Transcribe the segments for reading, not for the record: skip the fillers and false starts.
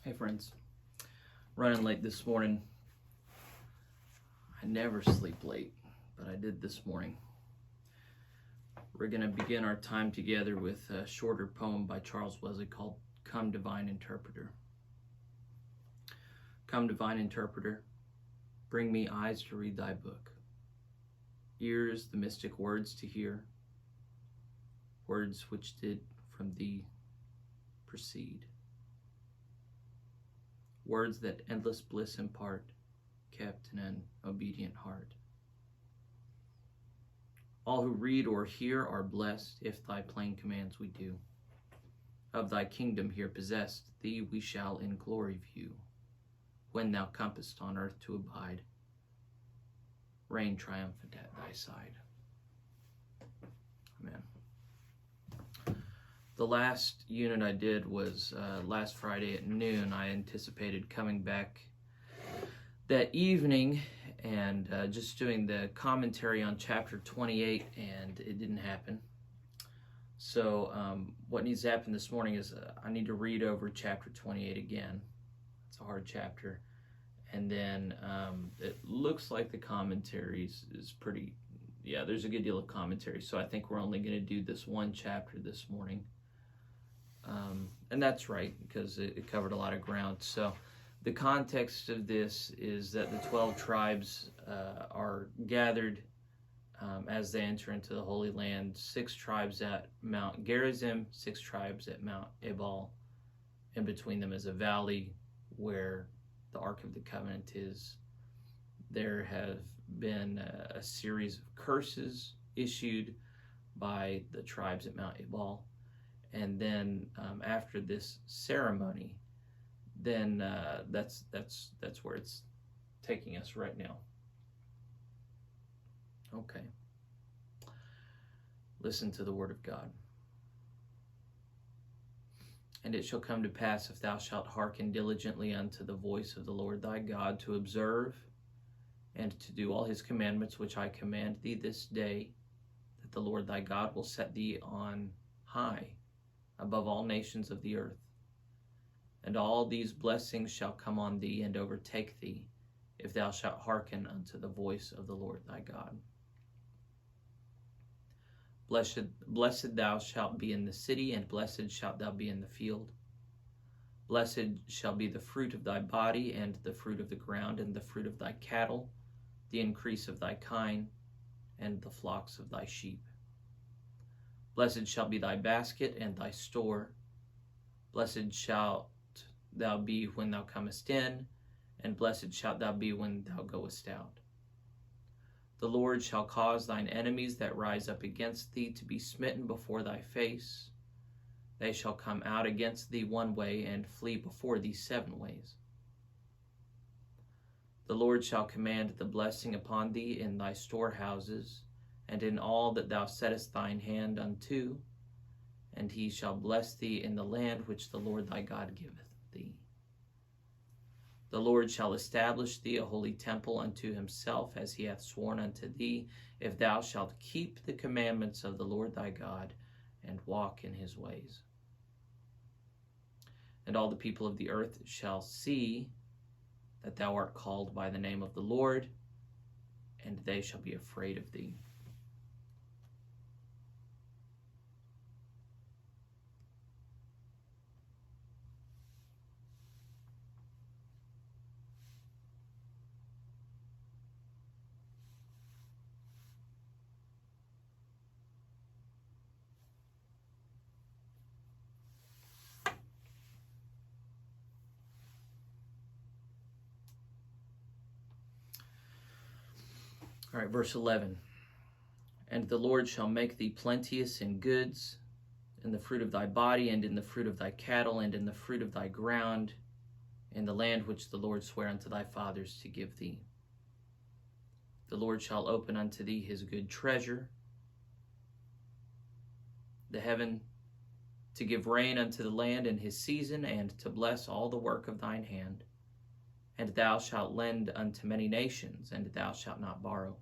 Hey friends, running late this morning. I never sleep late, but I did this morning. We're going to begin our time together with a shorter poem by Charles Wesley called Come Divine Interpreter. Come Divine Interpreter, bring me eyes to read thy book, ears the mystic words to hear, words which did from thee proceed. Words that endless bliss impart, kept in an obedient heart. All who read or hear are blessed, if thy plain commands we do. Of thy kingdom here possessed, thee we shall in glory view, when thou comest on earth to abide, reign triumphant at thy side. Amen. The last unit I did was last Friday at noon. I anticipated coming back that evening and just doing the commentary on chapter 28, and it didn't happen. So what needs to happen this morning is I need to read over chapter 28 again. It's a hard chapter. And then it looks like the commentaries is pretty, there's a good deal of commentary. So I think we're only going to do this one chapter this morning. And that's right, because it covered a lot of ground. So the context of this is that the 12 tribes are gathered as they enter into the Holy Land. 6 tribes at Mount Gerizim, 6 tribes at Mount Ebal. In between them is a valley where the Ark of the Covenant is. There have been a series of curses issued by the tribes at Mount Ebal. And then after this ceremony, then that's where it's taking us right now. Okay. Listen to the word of God. And it shall come to pass, if thou shalt hearken diligently unto the voice of the Lord thy God, to observe and to do all his commandments which I command thee this day, that the Lord thy God will set thee on high above all nations of the earth. And all these blessings shall come on thee and overtake thee, if thou shalt hearken unto the voice of the Lord thy God. Blessed thou shalt be in the city, and blessed shalt thou be in the field. Blessed shall be the fruit of thy body, and the fruit of the ground, and the fruit of thy cattle, the increase of thy kine, and the flocks of thy sheep. Blessed shall be thy basket and thy store. Blessed shalt thou be when thou comest in, and blessed shalt thou be when thou goest out. The Lord shall cause thine enemies that rise up against thee to be smitten before thy face. They shall come out against thee one way, and flee before thee 7 ways. The Lord shall command the blessing upon thee in thy storehouses, and in all that thou settest thine hand unto, and he shall bless thee in the land which the Lord thy God giveth thee. The Lord shall establish thee a holy temple unto himself, as he hath sworn unto thee, if thou shalt keep the commandments of the Lord thy God, and walk in his ways. And all the people of the earth shall see that thou art called by the name of the Lord, and they shall be afraid of thee. All right, verse 11. And the Lord shall make thee plenteous in goods, in the fruit of thy body, and in the fruit of thy cattle, and in the fruit of thy ground, in the land which the Lord sware unto thy fathers to give thee. The Lord shall open unto thee his good treasure, the heaven, to give rain unto the land in his season, and to bless all the work of thine hand. And thou shalt lend unto many nations, and thou shalt not borrow.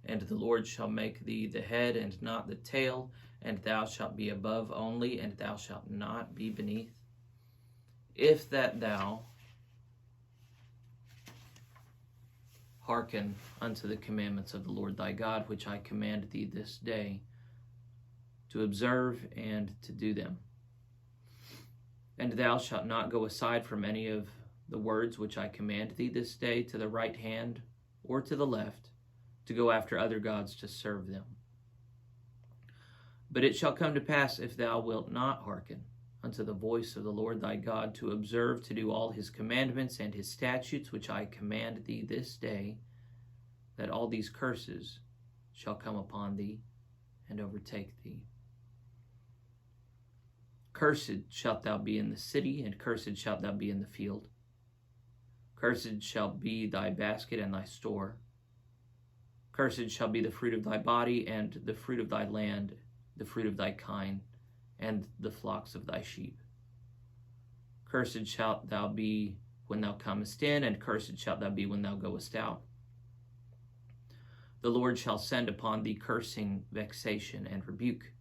And the Lord shall make thee the head and not the tail, and thou shalt be above only, and thou shalt not be beneath. if that thou hearken unto the commandments of the Lord thy God, which I command thee this day, to observe and to do them. And thou shalt not go aside from any of the words which I command thee this day, to the right hand or to the left, to go after other gods to serve them. But it shall come to pass, if thou wilt not hearken unto the voice of the Lord thy God, to observe to do all his commandments and his statutes which I command thee this day, that all these curses shall come upon thee and overtake thee. Cursed shalt thou be in the city, and cursed shalt thou be in the field. Cursed shall be thy basket and thy store. Cursed shall be the fruit of thy body, and the fruit of thy land, the fruit of thy kine, and the flocks of thy sheep. Cursed shalt thou be when thou comest in, and cursed shalt thou be when thou goest out. The Lord shall send upon thee cursing, vexation, and rebuke,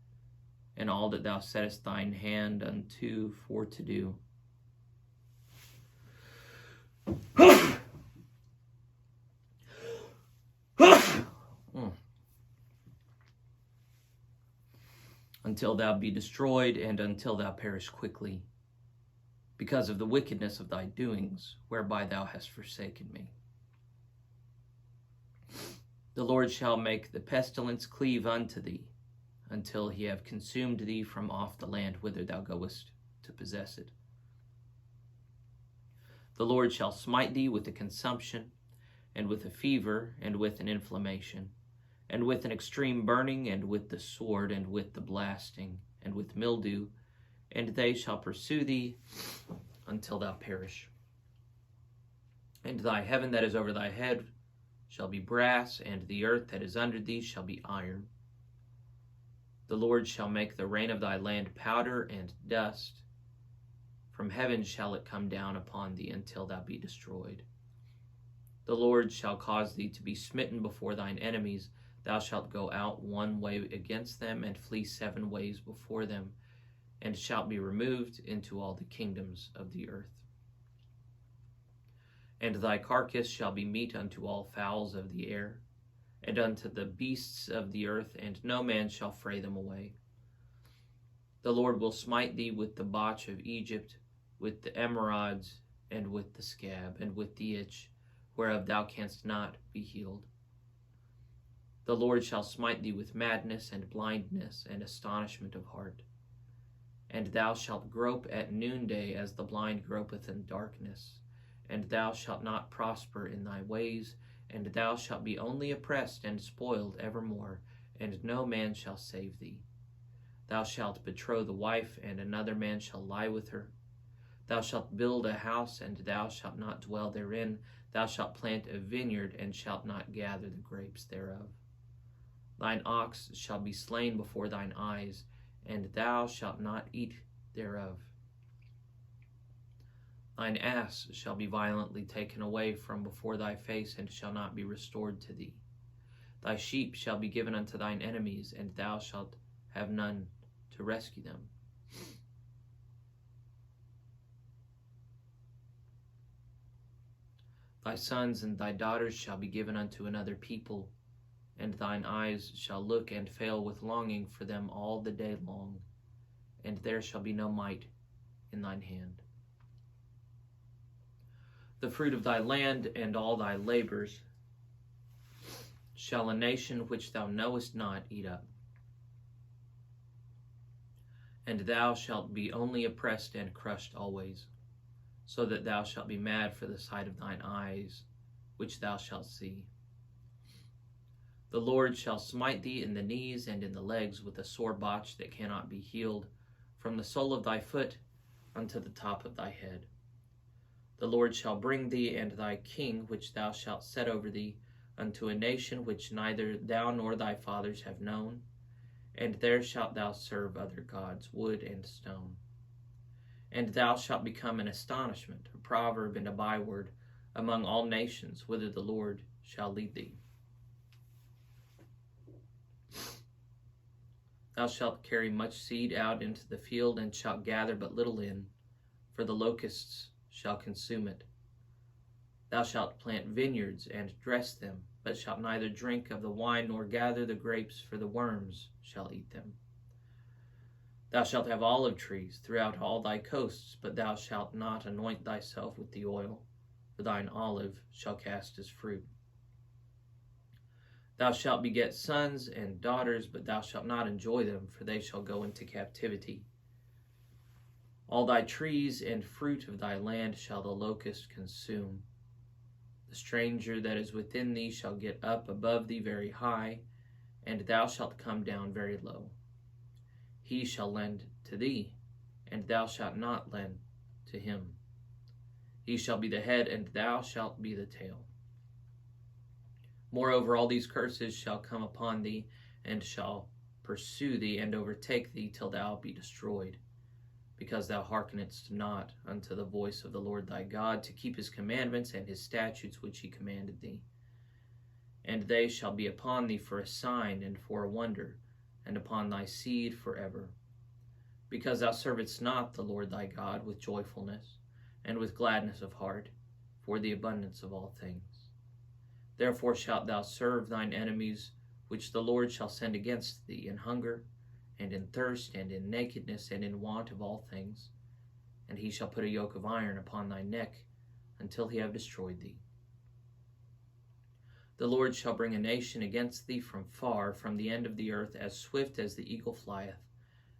and all that thou settest thine hand unto for to do. Until thou be destroyed, and until thou perish quickly, because of the wickedness of thy doings, whereby thou hast forsaken me. The Lord shall make the pestilence cleave unto thee, until he have consumed thee from off the land whither thou goest to possess it. The Lord shall smite thee with a consumption, and with a fever, and with an inflammation, and with an extreme burning, and with the sword, and with the blasting, and with mildew, and they shall pursue thee until thou perish. And thy heaven that is over thy head shall be brass, and the earth that is under thee shall be iron. The Lord shall make the rain of thy land powder and dust. From heaven shall it come down upon thee until thou be destroyed. The Lord shall cause thee to be smitten before thine enemies. Thou shalt go out one way against them, and flee 7 ways before them, and shalt be removed into all the kingdoms of the earth. And thy carcass shall be meat unto all fowls of the air, and unto the beasts of the earth, and no man shall fray them away. The Lord will smite thee with the botch of Egypt, with the emerods, and with the scab, and with the itch, whereof thou canst not be healed. The Lord shall smite thee with madness, and blindness, and astonishment of heart. And thou shalt grope at noonday, as the blind gropeth in darkness. And thou shalt not prosper in thy ways, and thou shalt be only oppressed and spoiled evermore, and no man shall save thee. Thou shalt betroth a wife, and another man shall lie with her. Thou shalt build a house, and thou shalt not dwell therein. Thou shalt plant a vineyard, and shalt not gather the grapes thereof. Thine ox shall be slain before thine eyes, and thou shalt not eat thereof. Thine ass shall be violently taken away from before thy face, and shall not be restored to thee. Thy sheep shall be given unto thine enemies, and thou shalt have none to rescue them. Thy sons and thy daughters shall be given unto another people, and thine eyes shall look and fail with longing for them all the day long, and there shall be no might in thine hand. The fruit of thy land and all thy labors shall a nation which thou knowest not eat up. And thou shalt be only oppressed and crushed always, so that thou shalt be mad for the sight of thine eyes, which thou shalt see. The Lord shall smite thee in the knees and in the legs with a sore botch that cannot be healed, from the sole of thy foot unto the top of thy head. The Lord shall bring thee and thy king, which thou shalt set over thee, unto a nation which neither thou nor thy fathers have known, and there shalt thou serve other gods, wood and stone. And thou shalt become an astonishment, a proverb and a byword, among all nations, whither the Lord shall lead thee. Thou shalt carry much seed out into the field, and shalt gather but little in, for the locusts shall consume it. Thou shalt plant vineyards and dress them, but shalt neither drink of the wine nor gather the grapes, for the worms shall eat them. Thou shalt have olive trees throughout all thy coasts, but thou shalt not anoint thyself with the oil, for thine olive shall cast his fruit. Thou shalt beget sons and daughters, but thou shalt not enjoy them, for they shall go into captivity. All thy trees and fruit of thy land shall the locust consume. The stranger that is within thee shall get up above thee very high, and thou shalt come down very low. He shall lend to thee, and thou shalt not lend to him. He shall be the head, and thou shalt be the tail. Moreover, all these curses shall come upon thee, and shall pursue thee, and overtake thee, till thou be destroyed, because thou hearkenedst not unto the voice of the Lord thy God, to keep his commandments and his statutes which he commanded thee. And they shall be upon thee for a sign and for a wonder, and upon thy seed forever. Because thou servedst not the Lord thy God with joyfulness, and with gladness of heart, for the abundance of all things. Therefore shalt thou serve thine enemies, which the Lord shall send against thee, in hunger, and in thirst, and in nakedness, and in want of all things. And he shall put a yoke of iron upon thy neck, until he have destroyed thee. The Lord shall bring a nation against thee from far, from the end of the earth, as swift as the eagle flieth,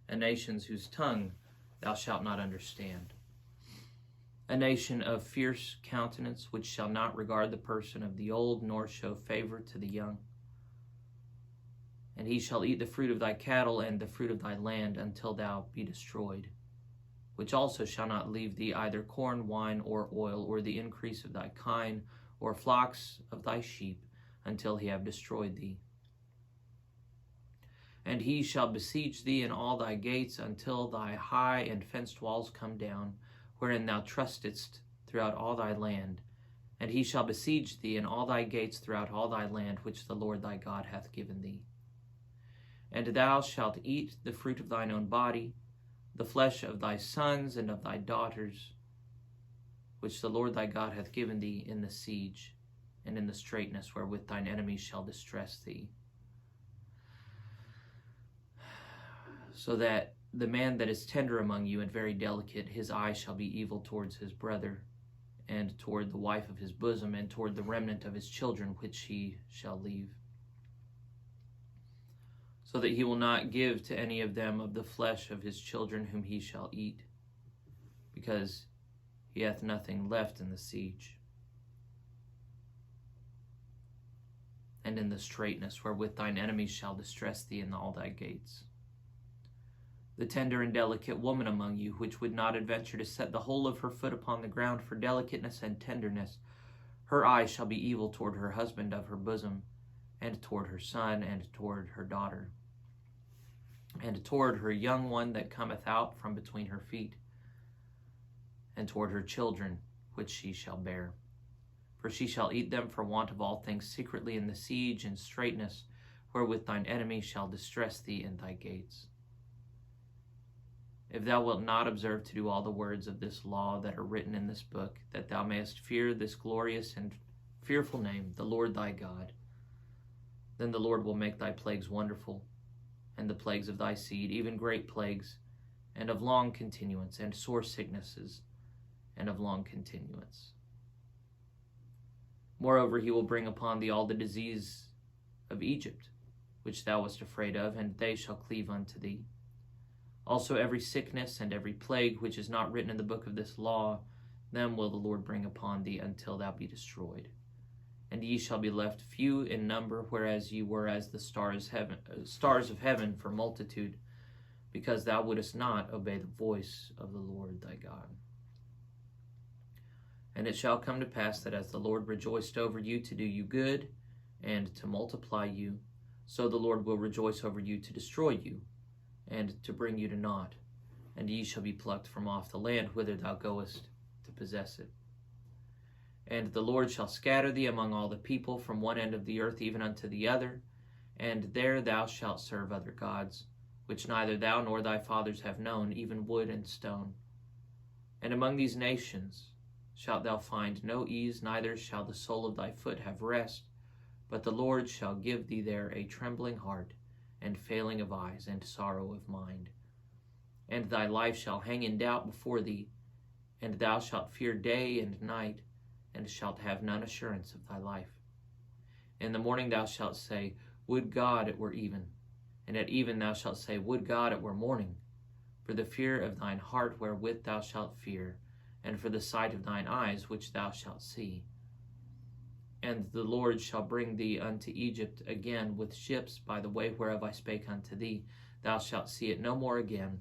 a nation whose tongue thou shalt not understand. A nation of fierce countenance, which shall not regard the person of the old, nor show favor to the young. And he shall eat the fruit of thy cattle and the fruit of thy land, until thou be destroyed, which also shall not leave thee either corn, wine, or oil, or the increase of thy kine, or flocks of thy sheep, until he have destroyed thee. And he shall besiege thee in all thy gates, until thy high and fenced walls come down, wherein thou trustedst throughout all thy land. And he shall besiege thee in all thy gates throughout all thy land, which the Lord thy God hath given thee. And thou shalt eat the fruit of thine own body, the flesh of thy sons and of thy daughters, which the Lord thy God hath given thee in the siege, and in the straitness wherewith thine enemies shall distress thee. So that the man that is tender among you and very delicate, his eye shall be evil towards his brother, and toward the wife of his bosom, and toward the remnant of his children which he shall leave. So that he will not give to any of them of the flesh of his children whom he shall eat, because he hath nothing left in the siege, and in the straitness wherewith thine enemies shall distress thee in all thy gates. The tender and delicate woman among you, which would not adventure to set the whole of her foot upon the ground for delicateness and tenderness, her eye shall be evil toward her husband of her bosom, and toward her son, and toward her daughter, and toward her young one that cometh out from between her feet, and toward her children which she shall bear. For she shall eat them for want of all things secretly in the siege and straitness, wherewith thine enemy shall distress thee in thy gates. If thou wilt not observe to do all the words of this law that are written in this book, that thou mayest fear this glorious and fearful name, the Lord thy God, then the Lord will make thy plagues wonderful, and the plagues of thy seed, even great plagues, and of long continuance, and sore sicknesses, and of long continuance. Moreover, he will bring upon thee all the disease of Egypt, which thou wast afraid of, and they shall cleave unto thee. Also every sickness and every plague which is not written in the book of this law, them will the Lord bring upon thee until thou be destroyed. And ye shall be left few in number, whereas ye were as the stars of heaven for multitude, because thou wouldest not obey the voice of the Lord thy God. And it shall come to pass that as the Lord rejoiced over you to do you good and to multiply you, so the Lord will rejoice over you to destroy you, and to bring you to naught, and ye shall be plucked from off the land whither thou goest to possess it. And the Lord shall scatter thee among all the people from one end of the earth even unto the other, and there thou shalt serve other gods, which neither thou nor thy fathers have known, even wood and stone. And among these nations shalt thou find no ease, neither shall the sole of thy foot have rest, but the Lord shall give thee there a trembling heart, and failing of eyes, and sorrow of mind. And thy life shall hang in doubt before thee, and thou shalt fear day and night, and shalt have none assurance of thy life. In the morning thou shalt say, Would God it were even. And at even thou shalt say, Would God it were morning. For the fear of thine heart wherewith thou shalt fear, and for the sight of thine eyes which thou shalt see. And the Lord shall bring thee unto Egypt again with ships by the way whereof I spake unto thee. Thou shalt see it no more again,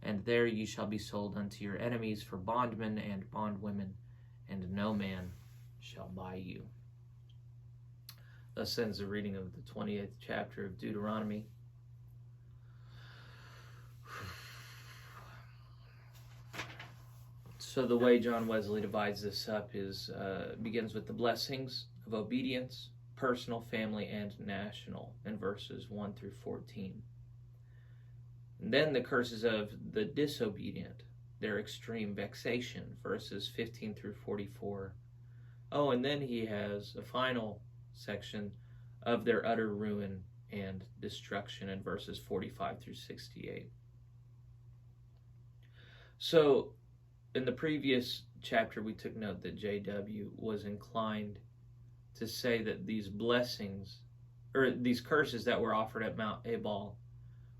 and there ye shall be sold unto your enemies for bondmen and bondwomen, and no man shall buy you. Thus ends the reading of the 28th chapter of Deuteronomy. So the way John Wesley divides this up is begins with the blessings of obedience, personal, family, and national, in verses 1 through 14. And then the curses of the disobedient, their extreme vexation, verses 15 through 44. Oh, and then he has a final section of their utter ruin and destruction in verses 45 through 68. So, in the previous chapter, we took note that J.W. was inclined to say that these blessings, or these curses that were offered at Mount Ebal,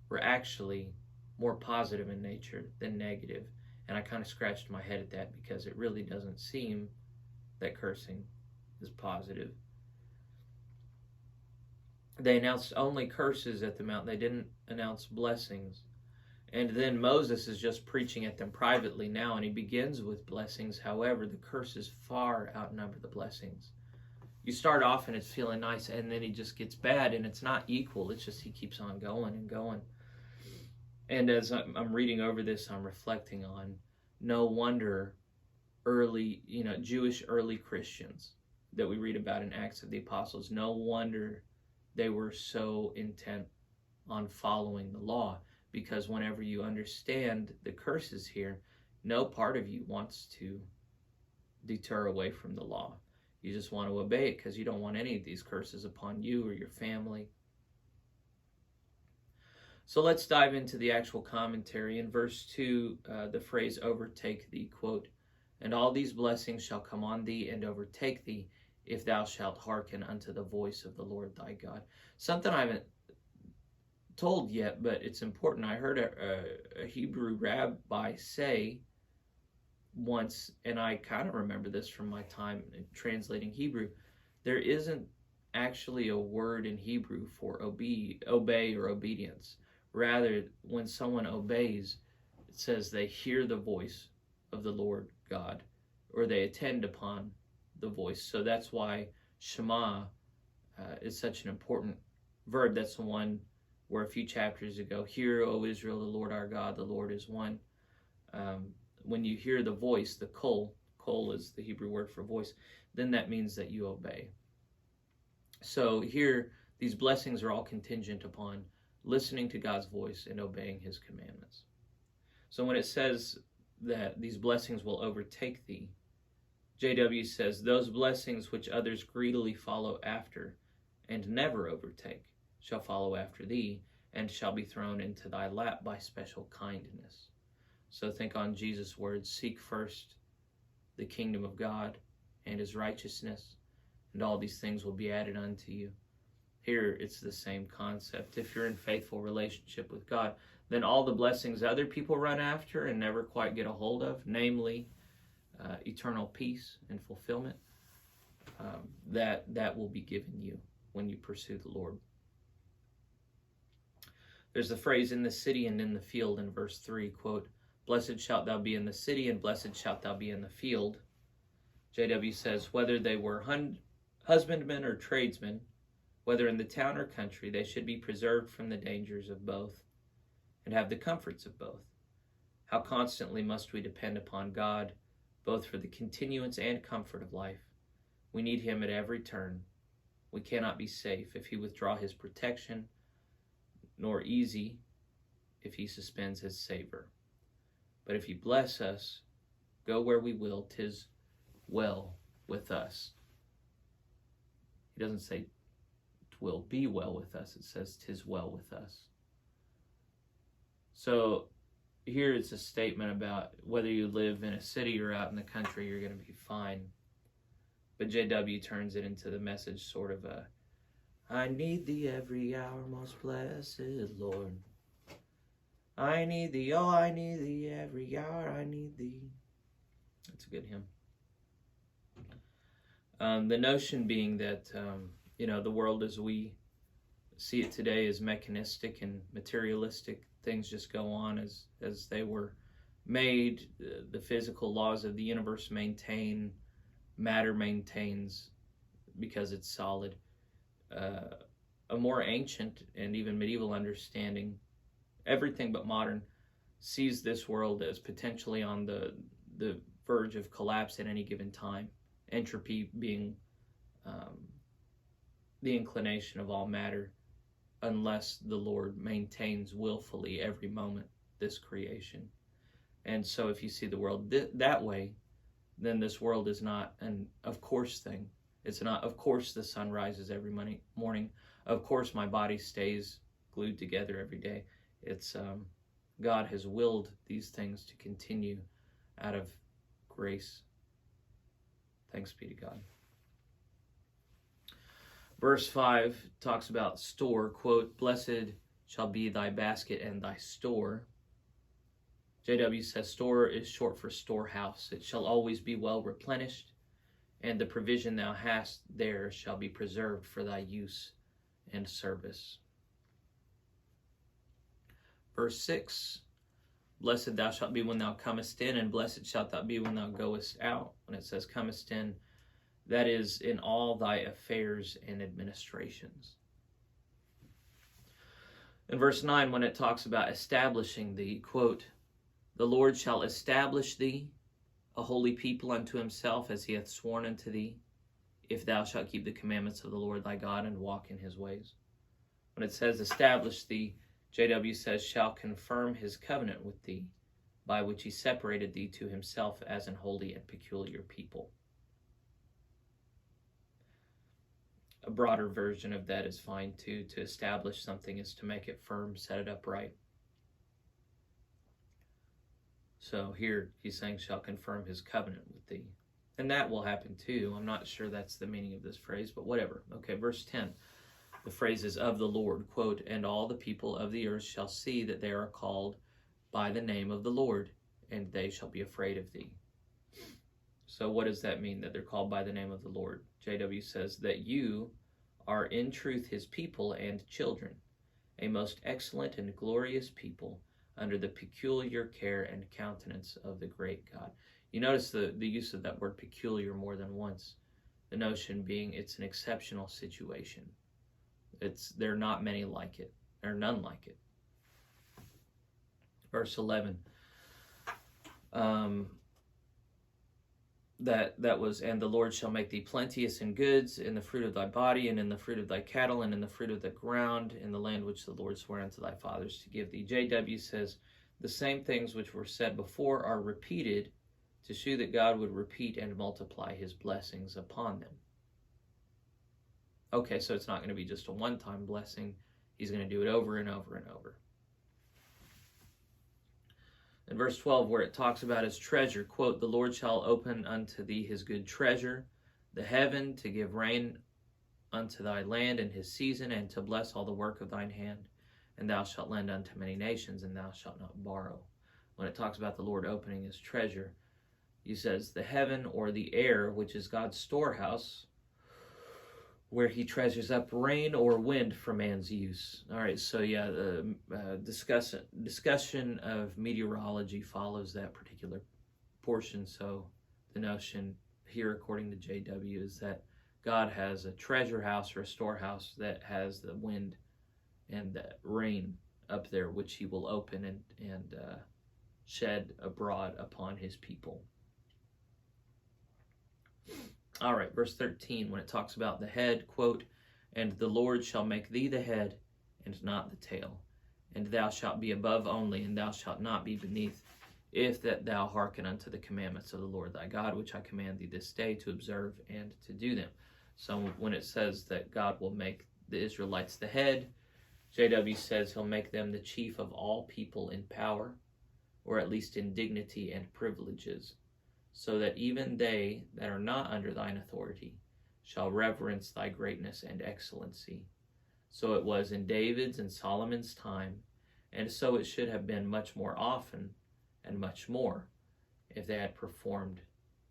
were actually more positive in nature than negative. And I kind of scratched my head at that because it really doesn't seem that cursing is positive. They announced only curses at the mountain. They didn't announce blessings. And then Moses is just preaching at them privately now, and he begins with blessings. However, the curses far outnumber the blessings. You start off and it's feeling nice, and then he just gets bad, and it's not equal. It's just he keeps on going and going. And as I'm reading over this, I'm reflecting on no wonder early, Jewish early Christians that we read about in Acts of the Apostles, no wonder they were so intent on following the law. Because whenever you understand the curses here, no part of you wants to deter away from the law. You just want to obey it because you don't want any of these curses upon you or your family. So let's dive into the actual commentary. In verse 2, the phrase overtake thee, quote, and all these blessings shall come on thee and overtake thee if thou shalt hearken unto the voice of the Lord thy God. Something I haven't told yet, but it's important. I heard a Hebrew rabbi say once, and I kind of remember this from my time translating Hebrew, there isn't actually a word in Hebrew for obey or obedience. Rather, when someone obeys, it says they hear the voice of the Lord God, or they attend upon the voice. So that's why Shema is such an important verb. That's the one where a few chapters ago, hear, O Israel, the Lord our God, the Lord is one. When you hear the voice, the kol is the Hebrew word for voice, then that means that you obey. So here, these blessings are all contingent upon listening to God's voice and obeying his commandments. So when it says that these blessings will overtake thee, J.W. says, those blessings which others greedily follow after and never overtake shall follow after thee, and shall be thrown into thy lap by special kindness. So think on Jesus' words, seek first the kingdom of God and his righteousness, and all these things will be added unto you. Here it's the same concept. If you're in faithful relationship with God, then all the blessings other people run after and never quite get a hold of, namely eternal peace and fulfillment, that will be given you when you pursue the Lord. There's the phrase in the city and in the field in verse 3, quote, blessed shalt thou be in the city and blessed shalt thou be in the field. J.W. says, whether they were husbandmen or tradesmen, whether in the town or country, they should be preserved from the dangers of both and have the comforts of both. How constantly must we depend upon God, both for the continuance and comfort of life. We need him at every turn. We cannot be safe if he withdraw his protection, nor easy if he suspends his savor. But if he bless us, Go where we will, 'tis well with us. He doesn't say 'twill be well with us. It says 'tis well with us. So here it's a statement about whether you live in a city or out in the country, you're going to be fine. But JW turns it into the message sort of a, I need thee every hour, most blessed Lord. I need thee, oh, I need thee every hour, I need thee. That's a good hymn. The notion being that, the world as we see it today is mechanistic and materialistic. Things just go on as they were made. The physical laws of the universe maintain, matter maintains because it's solid. A more ancient and even medieval understanding, everything but modern, sees this world as potentially on the verge of collapse at any given time. Entropy being the inclination of all matter, unless the Lord maintains willfully every moment this creation. And so if you see the world that way, then this world is not an of course thing. It's not, of course the sun rises every morning. Of course my body stays glued together every day. It's God has willed these things to continue out of grace. Thanks be to God. Verse 5 talks about store, quote, blessed shall be thy basket and thy store. JW says store is short for storehouse. It shall always be well replenished, and the provision thou hast there shall be preserved for thy use and service. Verse 6, blessed thou shalt be when thou comest in, and blessed shalt thou be when thou goest out. When it says comest in, that is in all thy affairs and administrations. In verse 9, when it talks about establishing thee, quote, the Lord shall establish thee a holy people unto himself, as he hath sworn unto thee, if thou shalt keep the commandments of the Lord thy God and walk in his ways. When it says establish thee, JW says shall confirm his covenant with thee, by which he separated thee to himself as an holy and peculiar people. A broader version of that is fine too. To establish something is to make it firm, set it up right. So here he's saying shall confirm his covenant with thee. And that will happen too. I'm not sure that's the meaning of this phrase, but whatever. Okay, verse 10. The phrase is of the Lord, quote, and all the people of the earth shall see that they are called by the name of the Lord, and they shall be afraid of thee. So what does that mean, that they're called by the name of the Lord? JW says that you are in truth his people and children, a most excellent and glorious people, under the peculiar care and countenance of the great God. You notice the use of that word peculiar more than once. The notion being it's an exceptional situation. There are not many like it. There are none like it. Verse 11. That was, and the Lord shall make thee plenteous in goods, in the fruit of thy body, and in the fruit of thy cattle, and in the fruit of the ground, in the land which the Lord sware unto thy fathers to give thee. JW says the same things which were said before are repeated to show that God would repeat and multiply his blessings upon them. Okay, so it's not going to be just a one-time blessing. He's going to do it over and over and over. In verse 12, where it talks about his treasure, quote, the Lord shall open unto thee his good treasure, the heaven, to give rain unto thy land in his season, and to bless all the work of thine hand. And thou shalt lend unto many nations, and thou shalt not borrow. When it talks about the Lord opening his treasure, he says the heaven or the air, which is God's storehouse, where he treasures up rain or wind for man's use. All right, so yeah, the discussion of meteorology follows that particular portion. So the notion here, according to JW, is that God has a treasure house or a storehouse that has the wind and the rain up there, which he will open and shed abroad upon his people. All right, verse 13, when it talks about the head, quote, and the Lord shall make thee the head and not the tail, and thou shalt be above only, and thou shalt not be beneath. if that thou hearken unto the commandments of the Lord thy God, which I command thee this day to observe and to do them. So when it says that God will make the Israelites the head, JW says he'll make them the chief of all people in power, or at least in dignity and privileges, so that even they that are not under thine authority shall reverence thy greatness and excellency. So it was in David's and Solomon's time, and so it should have been much more often and much more if they had performed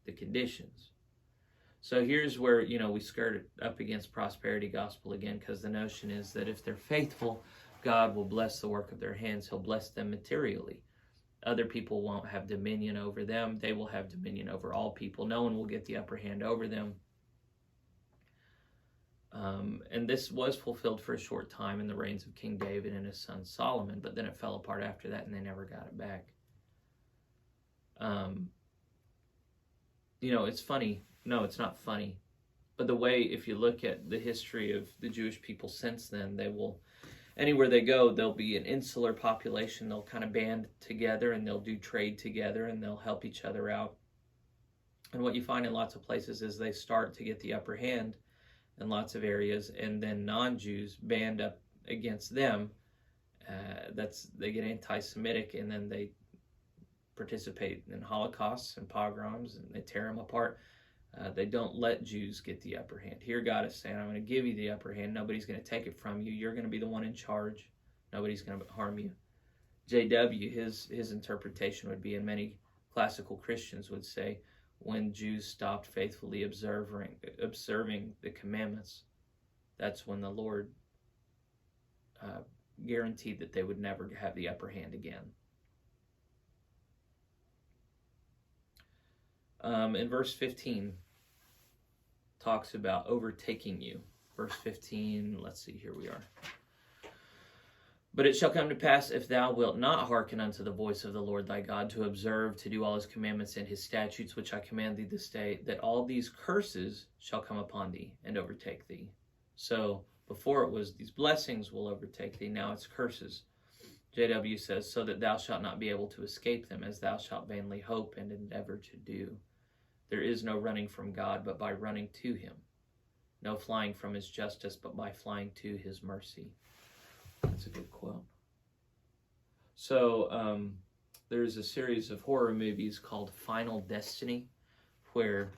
the conditions. So here's where, we skirt up against prosperity gospel again, because the notion is that if they're faithful, God will bless the work of their hands. He'll bless them materially. Other people won't have dominion over them. They will have dominion over all people. No one will get the upper hand over them. And this was fulfilled for a short time in the reigns of King David and his son Solomon, but then it fell apart after that and they never got it back. It's funny. No, it's not funny. But the way, if you look at the history of the Jewish people since then, they will, anywhere they go, they'll be an insular population. They'll kind of band together and they'll do trade together and they'll help each other out. And what you find in lots of places is they start to get the upper hand in lots of areas, and then non-Jews band up against them. They get anti-Semitic, and then they participate in holocausts and pogroms, and they tear them apart. They don't let Jews get the upper hand. Here God is saying, I'm going to give you the upper hand. Nobody's going to take it from you. You're going to be the one in charge. Nobody's going to harm you. JW, his interpretation would be, and many classical Christians would say, when Jews stopped faithfully observing the commandments, that's when the Lord guaranteed that they would never have the upper hand again. In verse 15, talks about overtaking you. Verse 15, let's see, here we are. But it shall come to pass, if thou wilt not hearken unto the voice of the Lord thy God, to observe, to do all his commandments and his statutes, which I command thee this day, that all these curses shall come upon thee and overtake thee. So before it was these blessings will overtake thee, now it's curses. JW says, so that thou shalt not be able to escape them, as thou shalt vainly hope and endeavor to do. There is no running from God, but by running to him. No flying from his justice, but by flying to his mercy. That's a good quote. So there's a series of horror movies called Final Destiny, where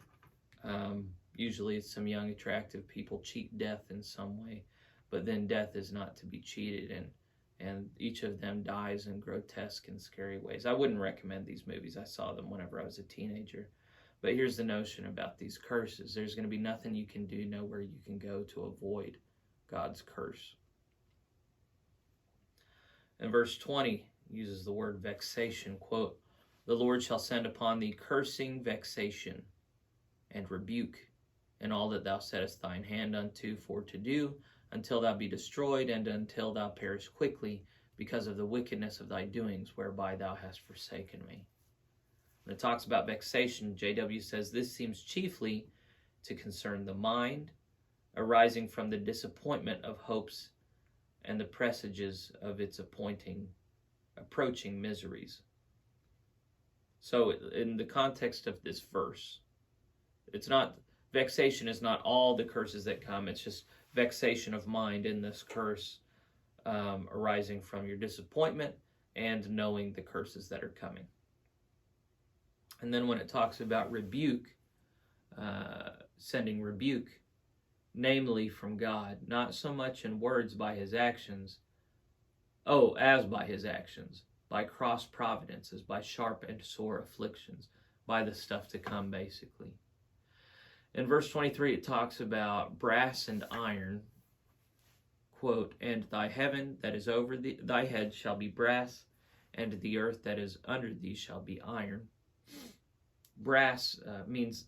usually it's some young, attractive people cheat death in some way, but then death is not to be cheated, and each of them dies in grotesque and scary ways. I wouldn't recommend these movies. I saw them whenever I was a teenager. But here's the notion about these curses. There's going to be nothing you can do, nowhere you can go to avoid God's curse. In verse 20, uses the word vexation, quote, the Lord shall send upon thee cursing, vexation, and rebuke, in all that thou settest thine hand unto for to do, until thou be destroyed, and until thou perish quickly, because of the wickedness of thy doings, whereby thou hast forsaken me. When it talks about vexation, JW says this seems chiefly to concern the mind, arising from the disappointment of hopes and the presages of its approaching miseries. So in the context of this verse, vexation is not all the curses that come, it's just vexation of mind in this curse arising from your disappointment and knowing the curses that are coming. And then when it talks about rebuke, sending rebuke, namely from God, not so much in words by his actions, as by his actions, by cross providences, by sharp and sore afflictions, by the stuff to come, basically. In verse 23, it talks about brass and iron, quote, and thy heaven that is over thy head shall be brass, and the earth that is under thee shall be iron. Brass means,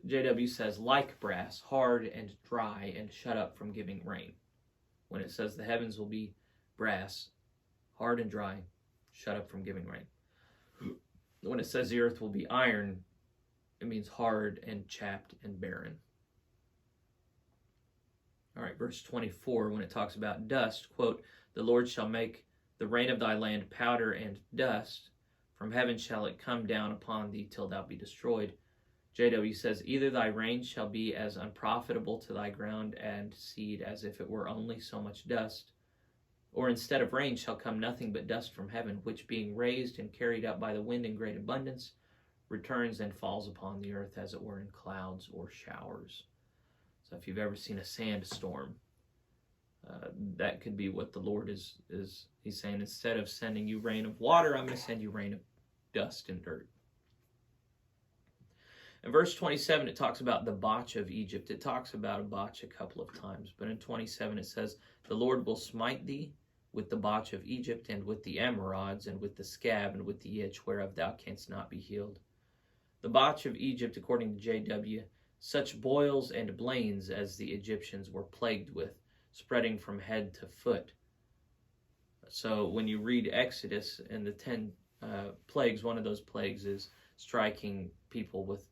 JW says, like brass, hard and dry and shut up from giving rain. When it says the heavens will be brass, hard and dry, shut up from giving rain. When it says the earth will be iron, it means hard and chapped and barren. All right, verse 24, when it talks about dust, quote, the Lord shall make the rain of thy land powder and dust, From heaven shall it come down upon thee till thou be destroyed. JW says, either thy rain shall be as unprofitable to thy ground and seed as if it were only so much dust, or instead of rain shall come nothing but dust from heaven, which being raised and carried up by the wind in great abundance, returns and falls upon the earth as it were in clouds or showers. So if you've ever seen a sandstorm, that could be what the Lord is he's saying, instead of sending you rain of water, I'm going to send you rain of dust and dirt. In verse 27, it talks about the botch of Egypt. It talks about a botch a couple of times, but in 27 it says, the Lord will smite thee with the botch of Egypt, and with the emerods, and with the scab, and with the itch, whereof thou canst not be healed. The botch of Egypt, according to J.W., such boils and blains as the Egyptians were plagued with, spreading from head to foot. So when you read Exodus and the 10 plagues, one of those plagues is striking people with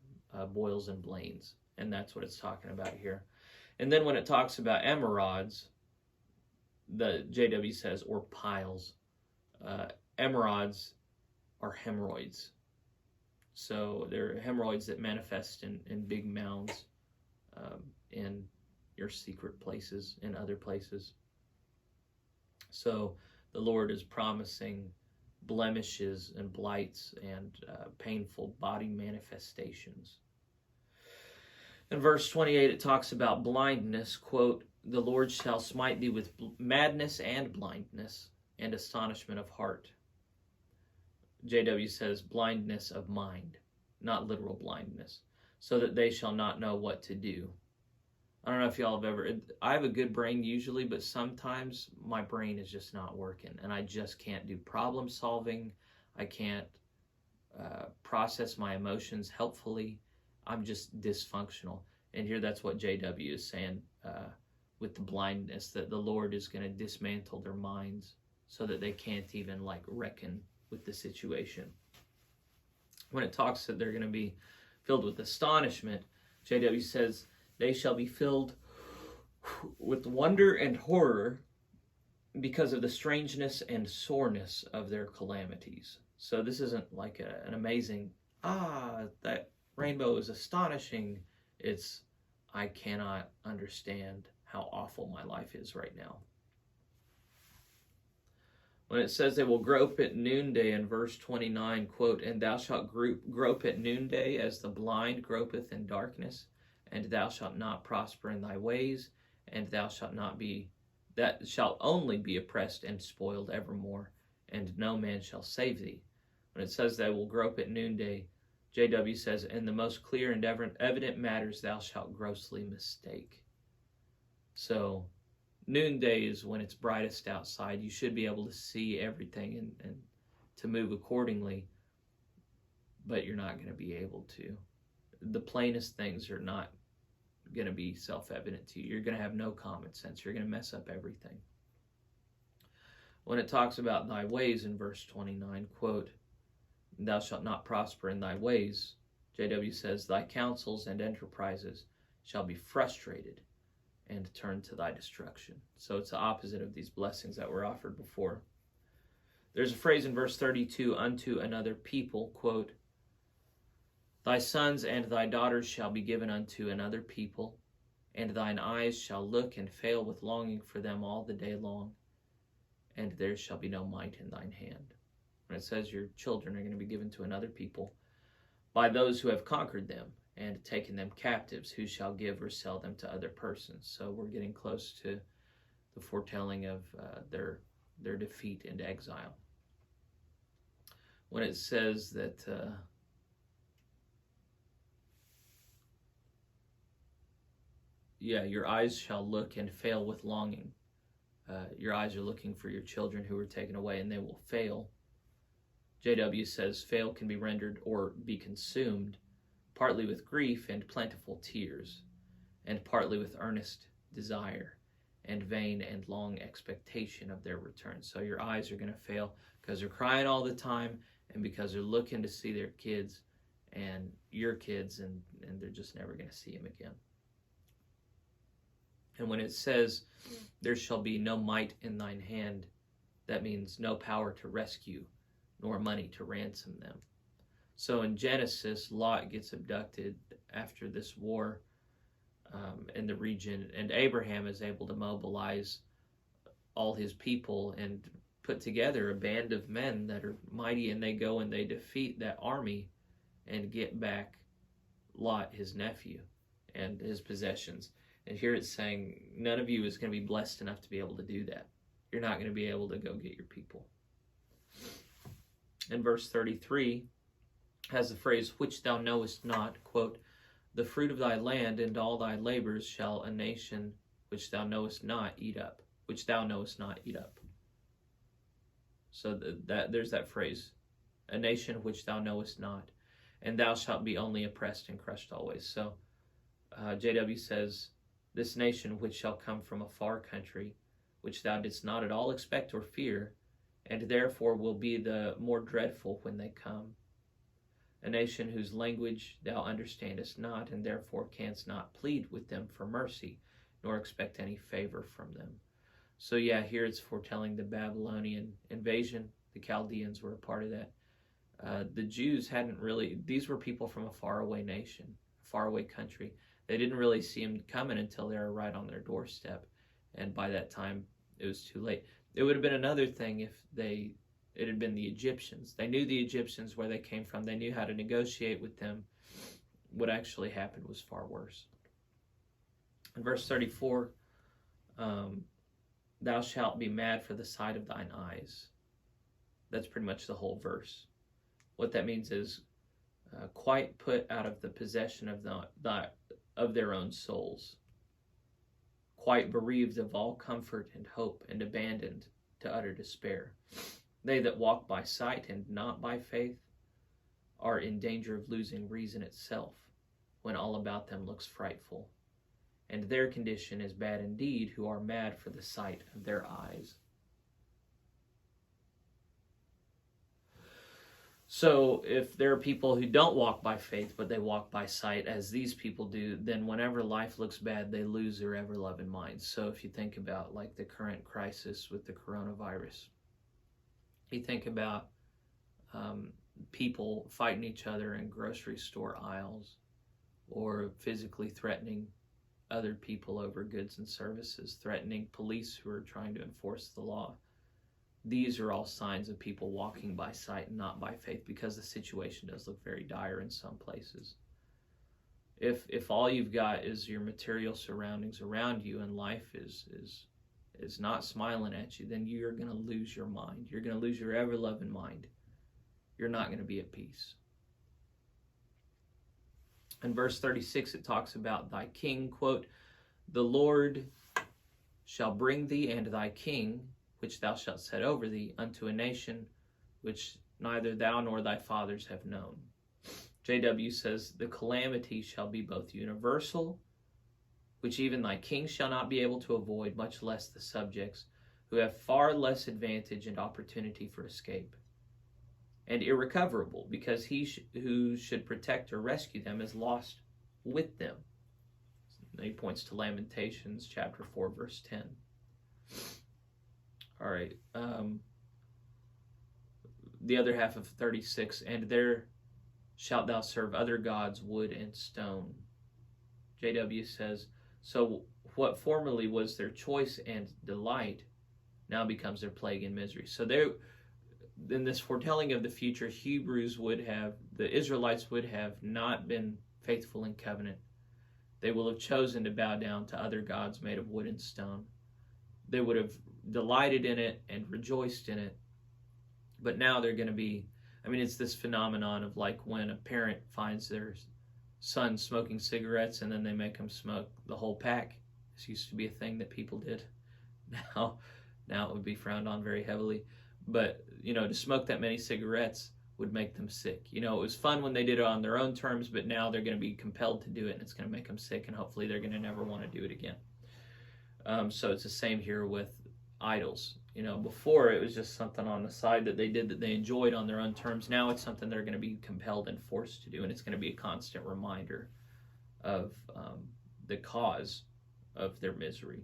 boils and blains, and that's what it's talking about here. And then when it talks about emerods, the JW says, or piles. Emerods are hemorrhoids. So they're hemorrhoids that manifest in big mounds in your secret places, in other places. So the Lord is promising blemishes and blights and painful body manifestations. In verse 28, it talks about blindness, quote, the Lord shall smite thee with madness and blindness and astonishment of heart. JW says blindness of mind, not literal blindness, so that they shall not know what to do. I don't know if y'all have ever, I have a good brain usually, but sometimes my brain is just not working and I just can't do problem solving. I can't process my emotions helpfully. I'm just dysfunctional. And here that's what JW is saying with the blindness, that the Lord is going to dismantle their minds so that they can't even reckon with the situation. When it talks that they're going to be filled with astonishment, JW says, they shall be filled with wonder and horror because of the strangeness and soreness of their calamities. So this isn't like an amazing, that rainbow is astonishing. It's, I cannot understand how awful my life is right now. When it says they will grope at noonday in verse 29, quote, and thou shalt grope at noonday as the blind gropeth in darkness, and thou shalt not prosper in thy ways, and thou shalt only be oppressed and spoiled evermore, and no man shall save thee. When it says they will grope at noonday, JW says, in the most clear and evident matters thou shalt grossly mistake. So noonday is when it's brightest outside. You should be able to see everything and to move accordingly, but you're not going to be able to. The plainest things are not going to be self-evident to you. You're going to have no common sense. You're going to mess up everything. When it talks about thy ways in verse 29, quote, thou shalt not prosper in thy ways, JW says, thy counsels and enterprises shall be frustrated and turn to thy destruction. So it's the opposite of these blessings that were offered before. There's a phrase in verse 32, unto another people, quote, thy sons and thy daughters shall be given unto another people, and thine eyes shall look and fail with longing for them all the day long, and there shall be no might in thine hand. When it says your children are going to be given to another people, by those who have conquered them and taken them captives, who shall give or sell them to other persons. So we're getting close to the foretelling of their defeat and exile. When it says that your eyes shall look and fail with longing. Your eyes are looking for your children who were taken away, and they will fail. JW says fail can be rendered or be consumed partly with grief and plentiful tears, and partly with earnest desire and vain and long expectation of their return. So your eyes are going to fail because they're crying all the time, and because they're looking to see their kids and your kids, and they're just never going to see them again. And when it says, there shall be no might in thine hand, that means no power to rescue, nor money to ransom them. So in Genesis, Lot gets abducted after this war in the region, and Abraham is able to mobilize all his people and put together a band of men that are mighty, and they go and they defeat that army and get back Lot, his nephew, and his possessions. And here it's saying none of you is going to be blessed enough to be able to do that. You're not going to be able to go get your people. In verse 33 has the phrase, which thou knowest not, quote, the fruit of thy land and all thy labors shall a nation which thou knowest not eat up. Which thou knowest not eat up. So there's that phrase, a nation which thou knowest not, and thou shalt be only oppressed and crushed always. So JW says, this nation which shall come from a far country, which thou didst not at all expect or fear, and therefore will be the more dreadful when they come. A nation whose language thou understandest not, and therefore canst not plead with them for mercy, nor expect any favor from them. So yeah, here it's foretelling the Babylonian invasion. The Chaldeans were a part of that. The Jews hadn't really, these were people from a faraway nation, a faraway country. They didn't really see them coming until they were right on their doorstep. And by that time, it was too late. It would have been another thing if it had been the Egyptians. They knew the Egyptians, where they came from. They knew how to negotiate with them. What actually happened was far worse. In verse 34, thou shalt be mad for the sight of thine eyes. That's pretty much the whole verse. What that means is quite put out of the possession of their own souls, quite bereaved of all comfort and hope, and abandoned to utter despair. They that walk by sight and not by faith are in danger of losing reason itself when all about them looks frightful. And their condition is bad indeed, who are mad for the sight of their eyes. So if there are people who don't walk by faith, but they walk by sight, as these people do, then whenever life looks bad, they lose their ever-loving minds. So if you think about like the current crisis with the coronavirus, you think about people fighting each other in grocery store aisles, or physically threatening other people over goods and services, threatening police who are trying to enforce the law. These are all signs of people walking by sight and not by faith, because the situation does look very dire in some places. If all you've got is your material surroundings around you, and life is not smiling at you, then you're going to lose your mind. You're going to lose your ever-loving mind. You're not going to be at peace. In verse 36, it talks about thy king, quote, the Lord shall bring thee and thy king, which thou shalt set over thee, unto a nation which neither thou nor thy fathers have known. JW says, the calamity shall be both universal, which even thy king shall not be able to avoid, much less the subjects, who have far less advantage and opportunity for escape, and irrecoverable, because he who should protect or rescue them is lost with them. And he points to Lamentations chapter 4, verse 10. All right. The other half of 36, and there shalt thou serve other gods, wood and stone. JW says, so what formerly was their choice and delight now becomes their plague and misery. So there, in this foretelling of the future, the Israelites would have not been faithful in covenant. They will have chosen to bow down to other gods made of wood and stone. They would have delighted in it and rejoiced in it. But now they're going to be, it's this phenomenon of like when a parent finds their son smoking cigarettes and then they make him smoke the whole pack. This used to be a thing that people did. Now it would be frowned on very heavily. But, to smoke that many cigarettes would make them sick. It was fun when they did it on their own terms, but now they're going to be compelled to do it, and it's going to make them sick, and hopefully they're going to never want to do it again. So it's the same here with idols. Before it was just something on the side that they did that they enjoyed on their own terms. Now it's something they're going to be compelled and forced to do, and it's going to be a constant reminder of the cause of their misery.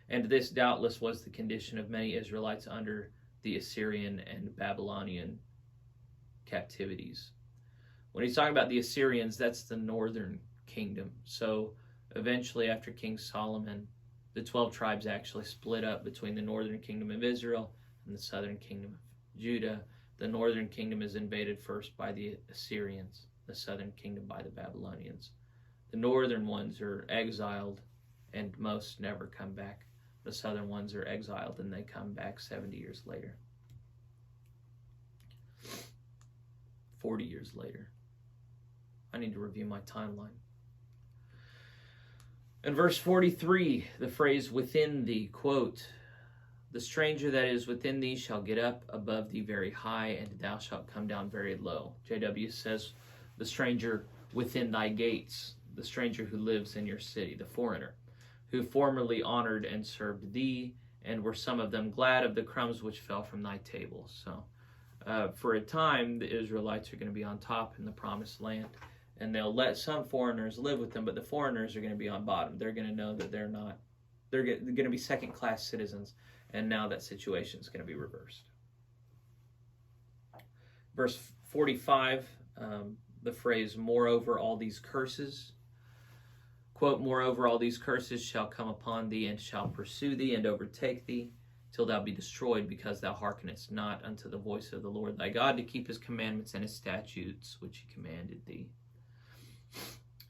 And this doubtless was the condition of many Israelites under the Assyrian and Babylonian captivities. When he's talking about the Assyrians, that's the northern kingdom. So eventually, after King Solomon, the 12 tribes actually split up between the northern kingdom of Israel and the southern kingdom of Judah. The northern kingdom is invaded first by the Assyrians, the southern kingdom by the Babylonians. The northern ones are exiled, and most never come back. The southern ones are exiled, and they come back 70 years later. 40 years later. I need to review my timeline. In verse 43, the phrase within thee, quote, the stranger that is within thee shall get up above thee very high, and thou shalt come down very low. JW says, the stranger within thy gates, the stranger who lives in your city, the foreigner, who formerly honored and served thee, and were some of them glad of the crumbs which fell from thy table. So, for a time, the Israelites are going to be on top in the promised land, and they'll let some foreigners live with them, but the foreigners are going to be on bottom. They're going to know that they're going to be second-class citizens, and now that situation is going to be reversed. Verse 45, the phrase, moreover, all these curses, quote, moreover, all these curses shall come upon thee, and shall pursue thee, and overtake thee, till thou be destroyed, because thou hearkenest not unto the voice of the Lord thy God, to keep his commandments and his statutes, which he commanded thee.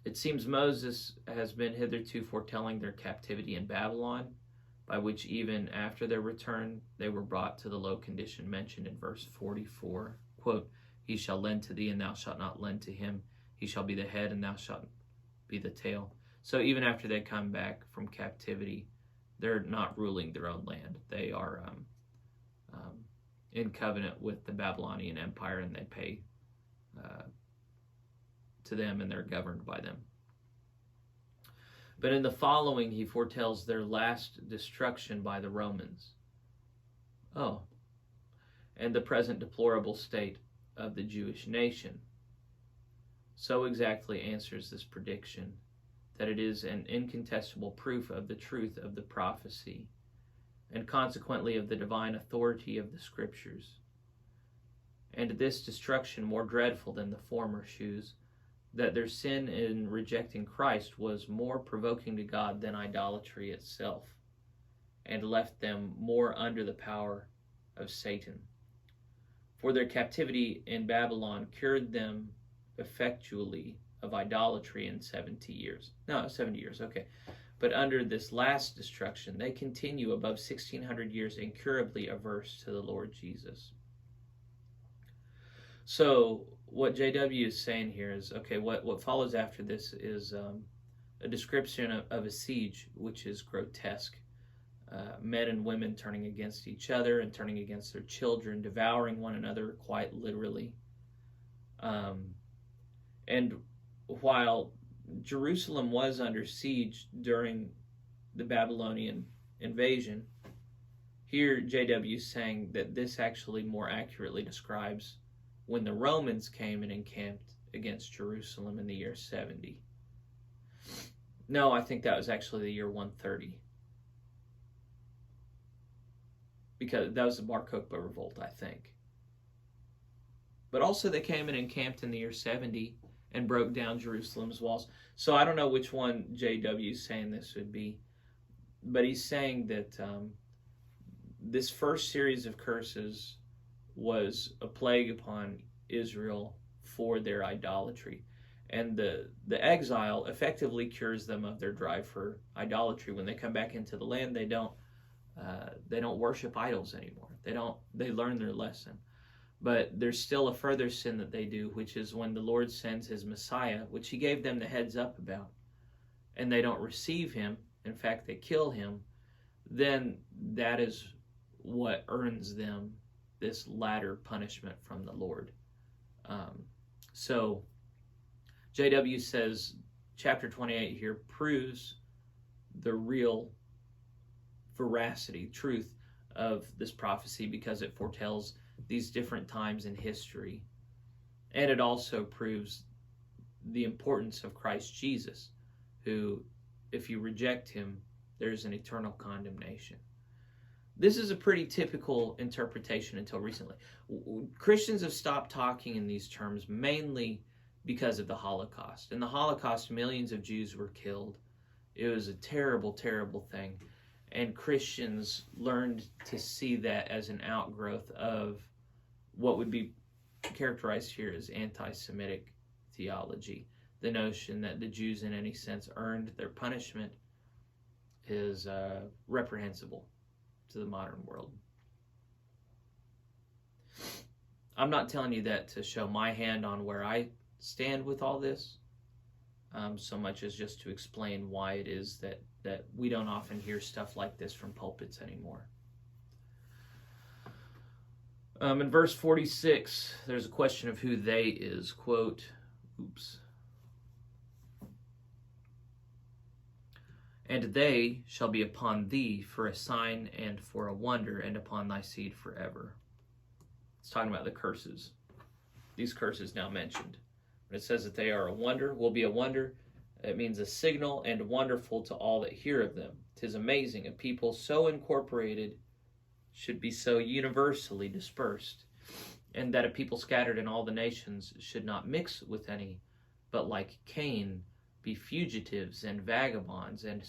It seems Moses has been hitherto foretelling their captivity in Babylon, by which even after their return they were brought to the low condition mentioned in verse 44. Quote, he shall lend to thee, and thou shalt not lend to him. He shall be the head, and thou shalt be the tail. So even after they come back from captivity, they're not ruling their own land. They are in covenant with the Babylonian Empire, and they pay to them, and they're governed by them. But in the following, he foretells their last destruction by the Romans. Oh, and the present deplorable state of the Jewish nation. So exactly answers this prediction that it is an incontestable proof of the truth of the prophecy, and consequently of the divine authority of the Scriptures. And this destruction more dreadful than the former shews that their sin in rejecting Christ was more provoking to God than idolatry itself, and left them more under the power of Satan. For their captivity in Babylon cured them effectually of idolatry in 70 years. No, 70 years, okay. But under this last destruction, they continue above 1,600 years incurably averse to the Lord Jesus. So what JW is saying here is, okay, what follows after this is a description of a siege, which is grotesque. Men and women turning against each other and turning against their children, devouring one another quite literally. And while Jerusalem was under siege during the Babylonian invasion, here JW is saying that this actually more accurately describes when the Romans came and encamped against Jerusalem in the year 70. No, I think that was actually the year 130. Because that was the Bar Kokhba revolt, I think. But also they came and encamped in the year 70 and broke down Jerusalem's walls. So I don't know which one JW is saying this would be. But he's saying that this first series of curses was a plague upon Israel for their idolatry. And the exile effectively cures them of their drive for idolatry. When they come back into the land, they don't worship idols anymore. They learn their lesson. But there's still a further sin that they do, which is when the Lord sends his Messiah, which he gave them the heads up about, and they don't receive him, in fact they kill him, then that is what earns them this latter punishment from the Lord. So JW says chapter 28 here proves the real veracity, truth of this prophecy, because it foretells these different times in history. And it also proves the importance of Christ Jesus, who, if you reject him, there's an eternal condemnation. This is a pretty typical interpretation until recently. Christians have stopped talking in these terms mainly because of the Holocaust. In the Holocaust, millions of Jews were killed. It was a terrible, terrible thing. And Christians learned to see that as an outgrowth of what would be characterized here as anti-Semitic theology. The notion that the Jews in any sense earned their punishment is reprehensible to the modern world. I'm not telling you that to show my hand on where I stand with all this, so much as just to explain why it is that we don't often hear stuff like this from pulpits anymore. In verse 46, there's a question of who they is. Quote, "And they shall be upon thee for a sign and for a wonder, and upon thy seed forever." It's talking about the curses. These curses now mentioned. When it says that they are a wonder, will be a wonder, it means a signal and wonderful to all that hear of them. 'Tis amazing a people so incorporated should be so universally dispersed, and that a people scattered in all the nations should not mix with any, but like Cain, be fugitives and vagabonds, and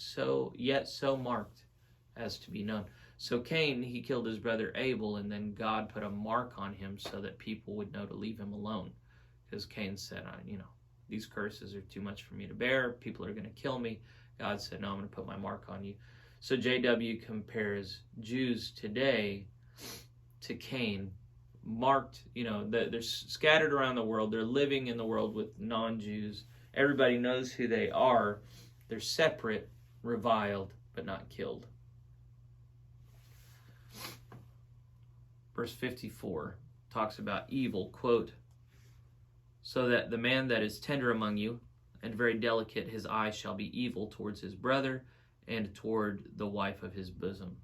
yet so marked as to be known. So Cain, he killed his brother Abel, and then God put a mark on him so that people would know to leave him alone. Because Cain said, these curses are too much for me to bear. People are going to kill me. God said, no, I'm going to put my mark on you. So JW compares Jews today to Cain, marked, they're scattered around the world. They're living in the world with non-Jews. Everybody knows who they are. They're separate, reviled, but not killed. Verse 54 talks about evil, quote, "So that the man that is tender among you and very delicate, his eye shall be evil towards his brother and toward the wife of his bosom."